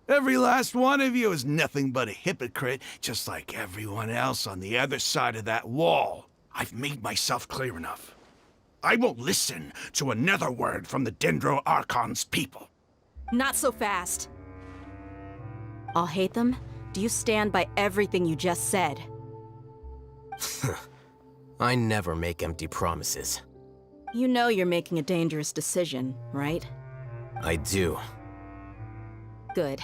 Every last one of you is nothing but a hypocrite, just like everyone else on the other side of that wall. I've made myself clear enough. I won't listen to another word from the Dendro Archon's people. Not so fast. I'll hate them. Do you stand by everything you just said? I never make empty promises. You know you're making a dangerous decision, right? I do. Good.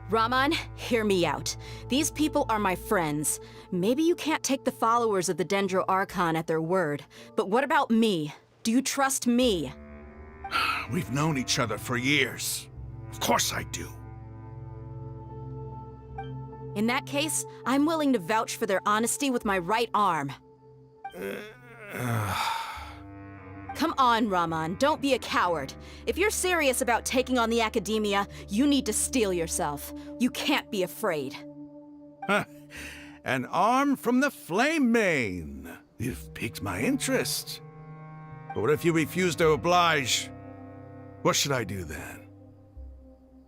Raman, hear me out. These people are my friends. Maybe you can't take the followers of the Dendro Archon at their word, but what about me? Do you trust me? We've known each other for years. Of course I do. In that case, I'm willing to vouch for their honesty with my right arm. Come on, Raman, don't be a coward. If you're serious about taking on the Academia, you need to steel yourself. You can't be afraid. An arm from the Flame Mane. You've piqued my interest. But what if you refuse to oblige? What should I do then?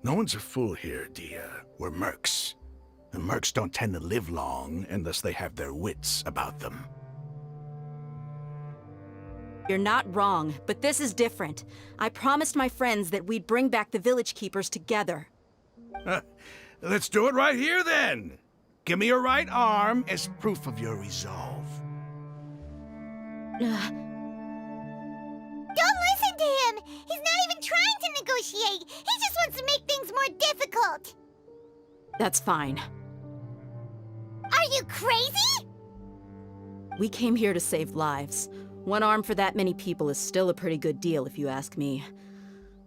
No one's a fool here, Dia. We're mercs. And mercs don't tend to live long unless they have their wits about them. You're not wrong, but this is different. I promised my friends that we'd bring back the Village Keepers together. Let's do it right here then. Give me your right arm as proof of your resolve. Don't listen to him! He's not even trying to negotiate! He just wants to make things more difficult! That's fine. Are you crazy? We came here to save lives. One arm for that many people is still a pretty good deal, if you ask me.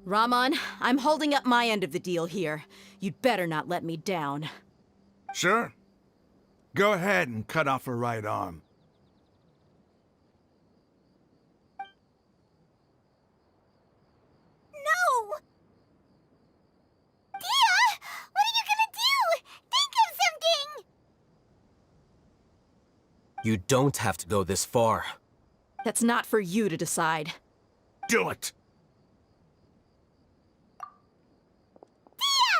Raman, I'm holding up my end of the deal here. You'd better not let me down. Sure. Go ahead and cut off her right arm. No! Dia! What are you gonna do? Think of something! You don't have to go this far. That's not for you to decide. Do it! Dia!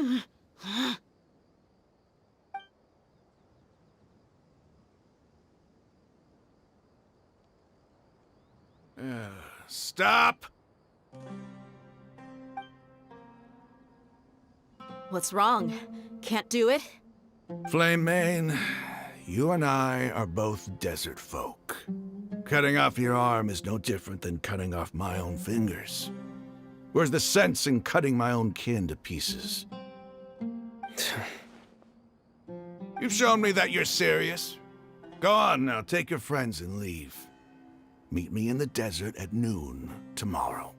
Run! Stop! What's wrong? Can't do it? Flame Mane, you and I are both desert folk. Cutting off your arm is no different than cutting off my own fingers. Where's the sense in cutting my own kin to pieces? You've shown me that you're serious. Go on now, take your friends and leave. Meet me in the desert at noon tomorrow.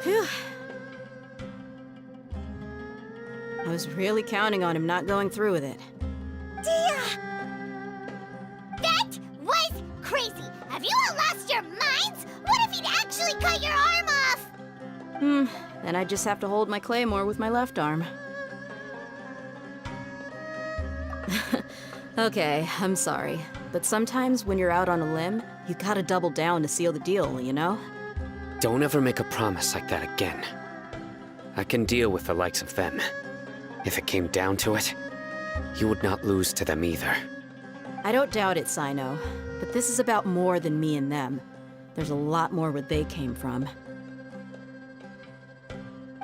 Phew. I was really counting on him not going through with it. Dia! That was crazy! Have you all lost your minds? What if he'd actually cut your arm off? Then I just have to hold my claymore with my left arm. Okay, I'm sorry. But sometimes when you're out on a limb, you gotta double down to seal the deal, you know? Don't ever make a promise like that again. I can deal with the likes of them. If it came down to it, you would not lose to them either. I don't doubt it, Sino. But this is about more than me and them. There's a lot more where they came from.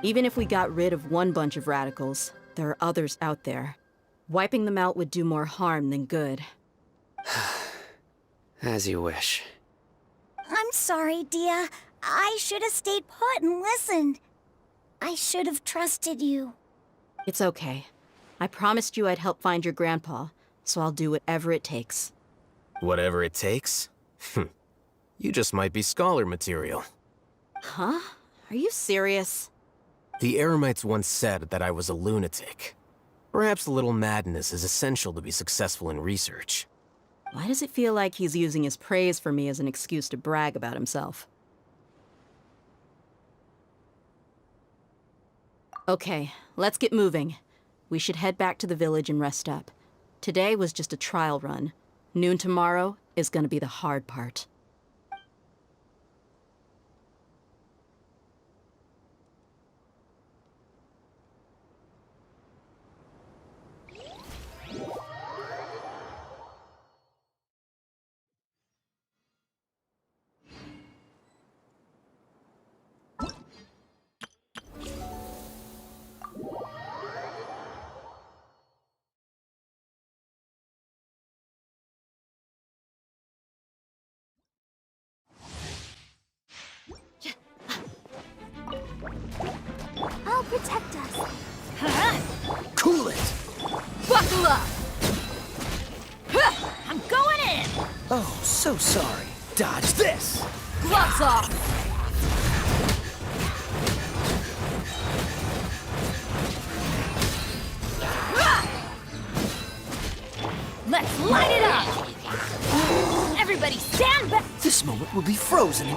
Even if we got rid of one bunch of radicals, there are others out there. Wiping them out would do more harm than good. As you wish. I'm sorry, Dia. I should have stayed put and listened. I should have trusted you. It's okay. I promised you I'd help find your grandpa, so I'll do whatever it takes. Whatever it takes? You just might be scholar material. Huh? Are you serious? The Eremites once said that I was a lunatic. Perhaps a little madness is essential to be successful in research. Why does it feel like he's using his praise for me as an excuse to brag about himself? Okay, let's get moving. We should head back to the village and rest up. Today was just a trial run. Noon tomorrow is gonna be the hard part. protect us. Cool it! Buckle up! I'm going in! Oh, so sorry. Dodge this! Gloves off! Let's light it up! Everybody stand back! This moment will be frozen in...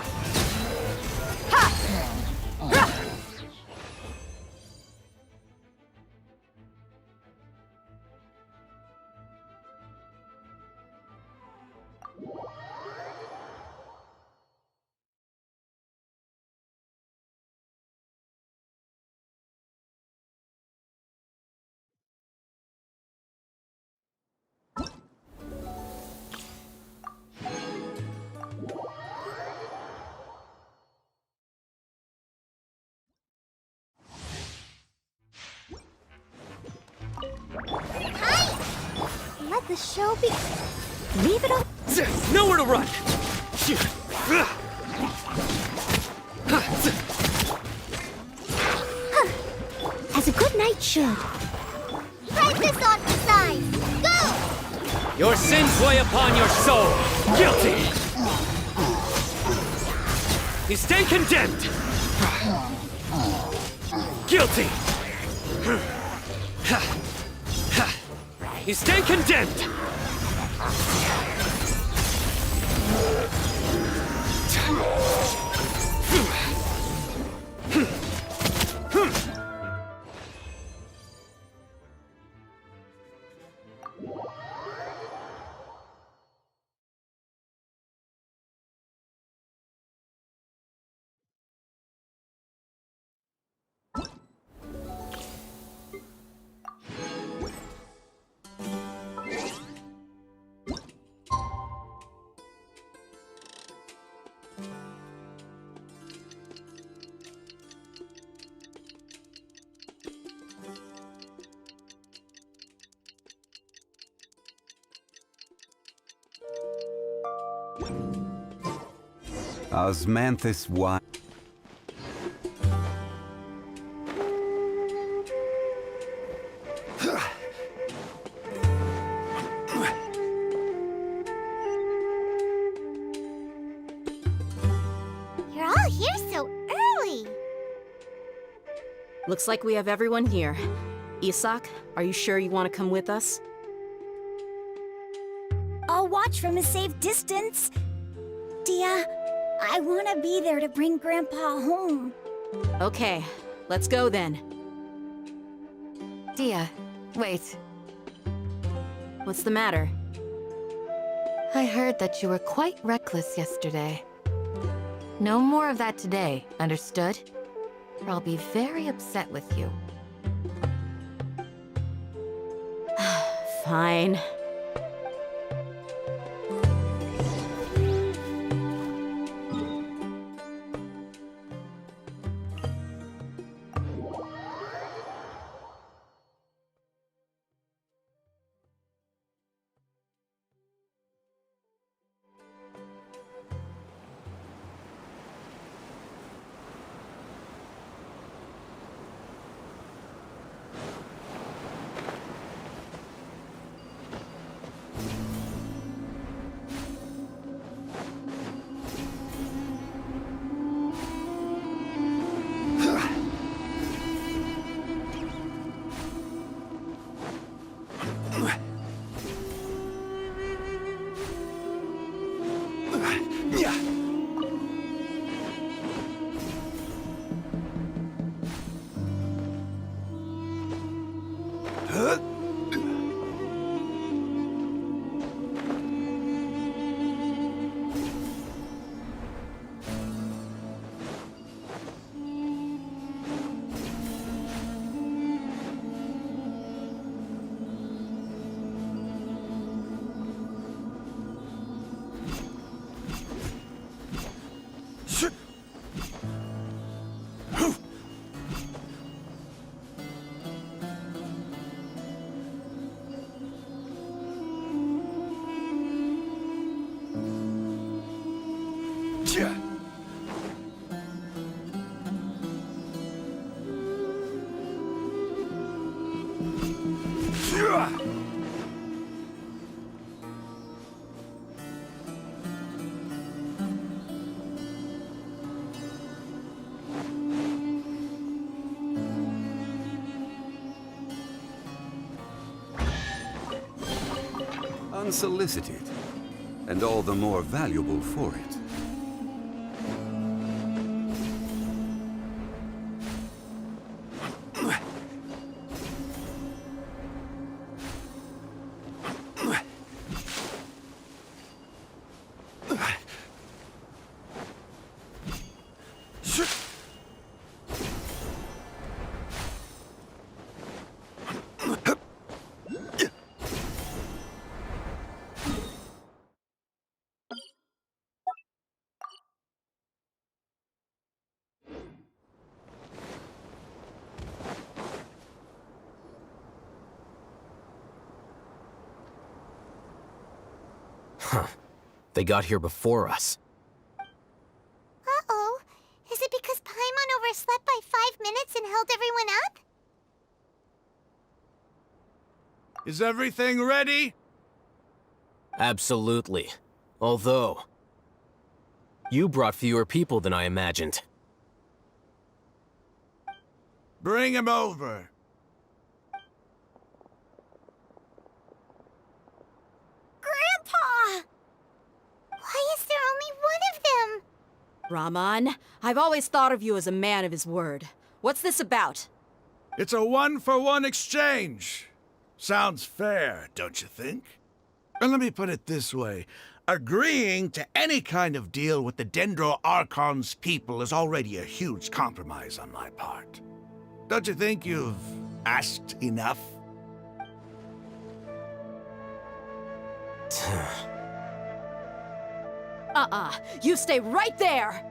Let the show be. Leave it up. Nowhere to run! As a good knight should. Price this on the side. Go! Your sins weigh upon your soul. Guilty. You stand condemned. Guilty. You stand condemned. Osmanthus why? You're all here so early. Looks like we have everyone here. Isak, are you sure you want to come with us? I'll watch from a safe distance. Dia, I want to be there to bring Grandpa home. Okay, let's go then. Dia, wait. What's the matter? I heard that you were quite reckless yesterday. No more of that today, understood? Or I'll be very upset with you. Fine. unsolicited, and all the more valuable for it. Huh. They got here before us. Uh-oh. Is it because Paimon overslept by 5 minutes and held everyone up? Is everything ready? Absolutely. Although, you brought fewer people than I imagined. Bring him over. Grandpa! Why is there only one of them? Rahman, I've always thought of you as a man of his word. What's this about? It's a one-for-one exchange. Sounds fair, don't you think? And let me put it this way. Agreeing to any kind of deal with the Dendro Archon's people is already a huge compromise on my part. Don't you think you've asked enough? You stay right there!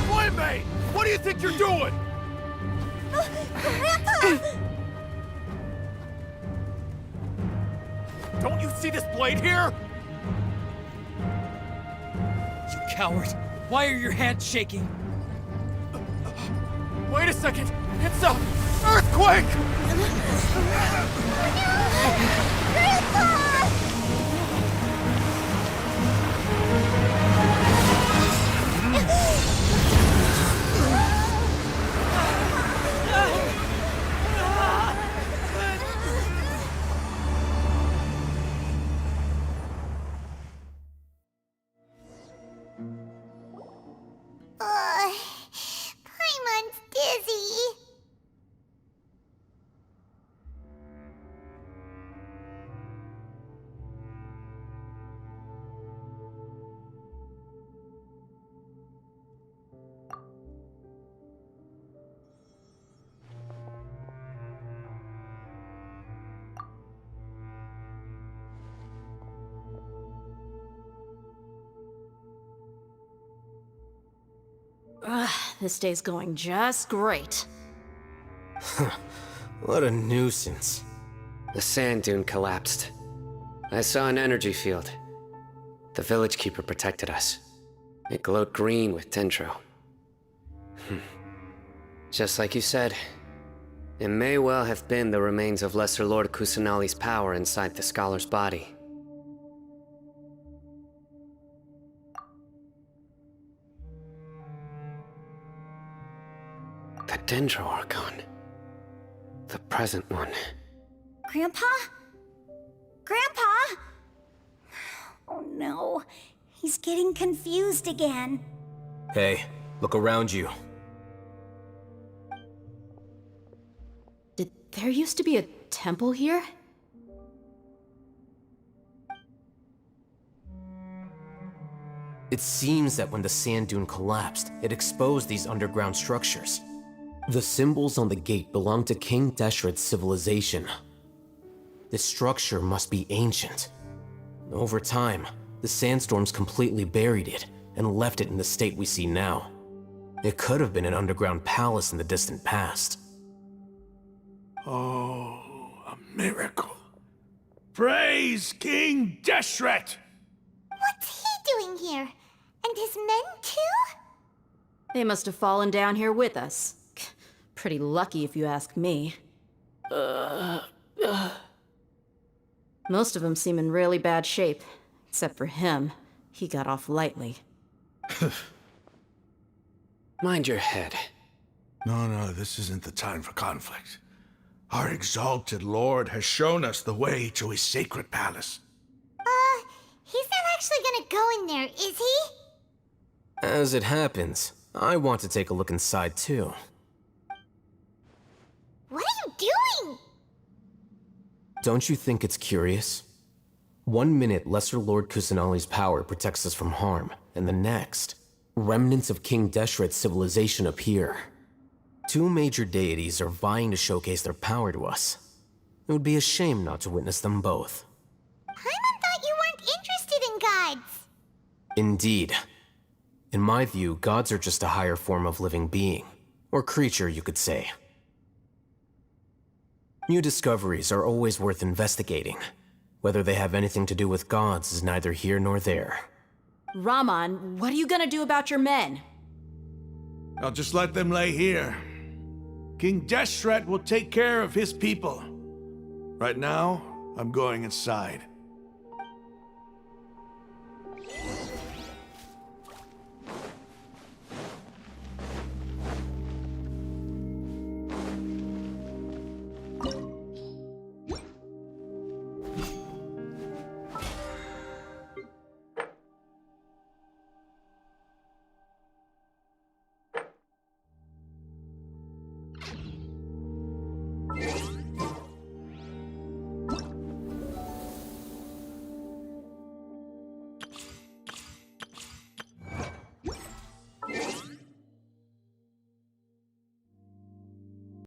Playmate! What do you think you're doing? Don't you see this blade here? You coward! Why are your hands shaking? Wait a second! It's a earthquake! Paimon's dizzy. This day's going just great. What a nuisance. The sand dune collapsed. I saw an energy field. The village keeper protected us. It glowed green with Dendro. Just like you said, it may well have been the remains of Lesser Lord Kusanali's power inside the scholar's body. The Dendro Archon. The present one. Grandpa? Grandpa? Oh no, he's getting confused again. Hey, look around you. Did there used to be a temple here? It seems that when the sand dune collapsed, it exposed these underground structures. The symbols on the gate belong to King Deshret's civilization. This structure must be ancient. Over time, the sandstorms completely buried it and left it in the state we see now. It could have been an underground palace in the distant past. Oh, a miracle. Praise King Deshret! What's he doing here? And his men too? They must have fallen down here with us. Pretty lucky if you ask me. Most of them seem in really bad shape, except for him. He got off lightly. Mind your head. No, this isn't the time for conflict. Our exalted lord has shown us the way to his sacred palace. He's not actually gonna go in there, is he? As it happens, I want to take a look inside too. What are you doing? Don't you think it's curious? 1 minute, Lesser Lord Kusanali's power protects us from harm, and the next, remnants of King Deshret's civilization appear. 2 major deities are vying to showcase their power to us. It would be a shame not to witness them both. Paimon thought you weren't interested in gods. Indeed. In my view, gods are just a higher form of living being, or creature, you could say. New discoveries are always worth investigating. Whether they have anything to do with gods is neither here nor there. Raman, what are you gonna do about your men? I'll just let them lay here. King Deshret will take care of his people. Right now, I'm going inside.